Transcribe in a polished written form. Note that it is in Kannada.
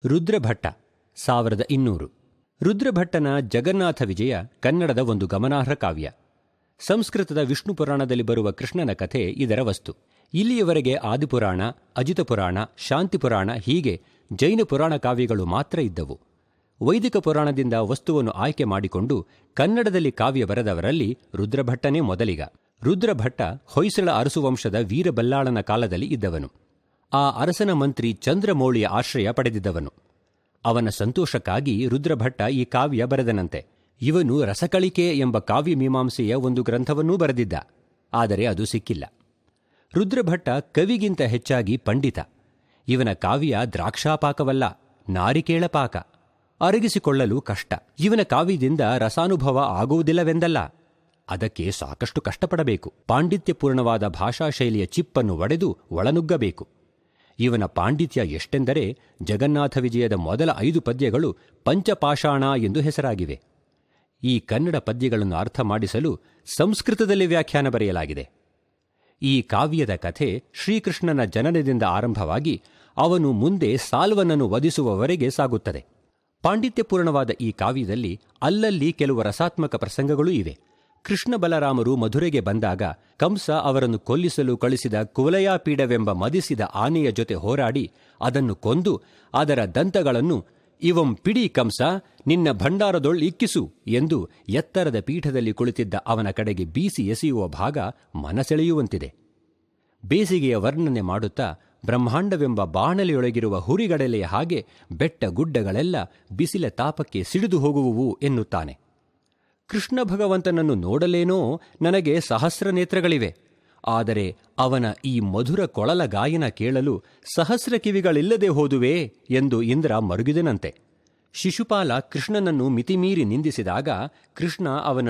ರುದ್ರಭಟ್ಟ 1200. ರುದ್ರಭಟ್ಟನ ಜಗನ್ನಾಥ ವಿಜಯ ಕನ್ನಡದ ಒಂದು ಗಮನಾರ್ಹ ಕಾವ್ಯ. ಸಂಸ್ಕೃತದ ವಿಷ್ಣು ಪುರಾಣದಲ್ಲಿ ಬರುವ ಕೃಷ್ಣನ ಕಥೆ ಇದರ ವಸ್ತು. ಇಲ್ಲಿಯವರೆಗೆ ಆದಿಪುರಾಣ, ಅಜಿತಪುರಾಣ, ಶಾಂತಿಪುರಾಣ ಹೀಗೆ ಜೈನ ಪುರಾಣ ಕಾವ್ಯಗಳು ಮಾತ್ರ ಇದ್ದವು. ವೈದಿಕ ಪುರಾಣದಿಂದ ವಸ್ತುವನ್ನು ಆಯ್ಕೆ ಮಾಡಿಕೊಂಡು ಕನ್ನಡದಲ್ಲಿ ಕಾವ್ಯ ಬರೆದವರಲ್ಲಿ ರುದ್ರಭಟ್ಟನೇ ಮೊದಲಿಗ. ರುದ್ರಭಟ್ಟ ಹೊಯ್ಸಳ ಅರಸುವಂಶದ ವೀರಬಲ್ಲಾಳನ ಕಾಲದಲ್ಲಿ ಇದ್ದವನು. ಆ ಅರಸನ ಮಂತ್ರಿ ಚಂದ್ರಮೌಳಿಯ ಆಶ್ರಯ ಪಡೆದಿದ್ದವನು. ಅವನ ಸಂತೋಷಕ್ಕಾಗಿ ರುದ್ರಭಟ್ಟ ಈ ಕಾವ್ಯ ಬರೆದನಂತೆ. ಇವನು ರಸಕಳಿಕೆ ಎಂಬ ಕಾವ್ಯ ಮೀಮಾಂಸೆಯ ಒಂದು ಗ್ರಂಥವನ್ನೂ ಬರೆದಿದ್ದ. ಆದರೆ ಅದು ಸಿಕ್ಕಿಲ್ಲ. ರುದ್ರಭಟ್ಟ ಕವಿಗಿಂತ ಹೆಚ್ಚಾಗಿ ಪಂಡಿತ. ಇವನ ಕಾವ್ಯ ದ್ರಾಕ್ಷಾಪಾಕವಲ್ಲ, ನಾರಿಕೇಳ ಪಾಕ. ಅರಗಿಸಿಕೊಳ್ಳಲು ಕಷ್ಟ. ಇವನ ಕಾವ್ಯದಿಂದ ರಸಾನುಭವ ಆಗುವುದಿಲ್ಲವೆಂದಲ್ಲ, ಅದಕ್ಕೆ ಸಾಕಷ್ಟು ಕಷ್ಟಪಡಬೇಕು. ಪಾಂಡಿತ್ಯಪೂರ್ಣವಾದ ಭಾಷಾ ಶೈಲಿಯ ಚಿಪ್ಪನ್ನು ಒಡೆದು ಒಳನುಗ್ಗಬೇಕು. ಇವನ ಪಾಂಡಿತ್ಯ ಎಷ್ಟೆಂದರೆ ಜಗನ್ನಾಥ ವಿಜಯದ ಮೊದಲ 5 ಪದ್ಯಗಳು ಪಂಚಪಾಷಾಣ ಎಂದು ಹೆಸರಾಗಿವೆ. ಈ ಕನ್ನಡ ಪದ್ಯಗಳನ್ನು ಅರ್ಥ ಮಾಡಿಸಲು ಸಂಸ್ಕೃತದಲ್ಲಿ ವ್ಯಾಖ್ಯಾನ ಬರೆಯಲಾಗಿದೆ. ಈ ಕಾವ್ಯದ ಕಥೆ ಶ್ರೀಕೃಷ್ಣನ ಜನನದಿಂದ ಆರಂಭವಾಗಿ ಅವನು ಮುಂದೆ ಸಾಲ್ವನನ್ನು ವಧಿಸುವವರೆಗೆ ಸಾಗುತ್ತದೆ. ಪಾಂಡಿತ್ಯಪೂರ್ಣವಾದ ಈ ಕಾವ್ಯದಲ್ಲಿ ಅಲ್ಲಲ್ಲಿ ಕೆಲವು ರಸಾತ್ಮಕ ಪ್ರಸಂಗಗಳೂ ಇವೆ. ಕೃಷ್ಣ ಬಲರಾಮರು ಮಧುರೆಗೆ ಬಂದಾಗ ಕಂಸ ಅವರನ್ನು ಕೊಲ್ಲಿಸಲು ಕಳಿಸಿದ ಕುವಲಯಾಪೀಡವೆಂಬ ಮದಿಸಿದ ಆನೆಯ ಜೊತೆ ಹೋರಾಡಿ ಅದನ್ನು ಕೊಂದು ಅದರ ದಂತಗಳನ್ನು ಇವಂ ಪಿಡಿ ಕಂಸ ನಿನ್ನ ಭಂಡಾರದೊಳ್ ಇಕ್ಕಿಸು ಎಂದು ಎತ್ತರದ ಪೀಠದಲ್ಲಿ ಕುಳಿತಿದ್ದ ಅವನ ಕಡೆಗೆ ಬೀಸಿ ಎಸೆಯುವ ಭಾಗ ಮನಸೆಳೆಯುವಂತಿದೆ. ಬೇಸಿಗೆಯ ವರ್ಣನೆ ಮಾಡುತ್ತಾ ಬ್ರಹ್ಮಾಂಡವೆಂಬ ಬಾಣಲೆಯೊಳಗಿರುವ ಹುರಿಗಡಲೆಯ ಹಾಗೆ ಬೆಟ್ಟ ಗುಡ್ಡಗಳೆಲ್ಲ ಬಿಸಿಲ ತಾಪಕ್ಕೆ ಸಿಡಿದು ಹೋಗುವುವು ಎನ್ನುತ್ತಾನೆ. ಕೃಷ್ಣ ಭಗವಂತನನ್ನು ನೋಡಲೇನೋ ನನಗೆ ಸಹಸ್ರ ನೇತ್ರಗಳಿವೆ, ಆದರೆ ಅವನ ಈ ಮಧುರ ಕೊಳಲ ಗಾಯನ ಕೇಳಲು ಸಹಸ್ರ ಕಿವಿಗಳಿಲ್ಲದೆ ಹೋದುವೆ ಎಂದು ಇಂದ್ರ ಮರುಗಿದನಂತೆ. ಶಿಶುಪಾಲ ಕೃಷ್ಣನನ್ನು ಮಿತಿಮೀರಿ ನಿಂದಿಸಿದಾಗ ಕೃಷ್ಣ ಅವನ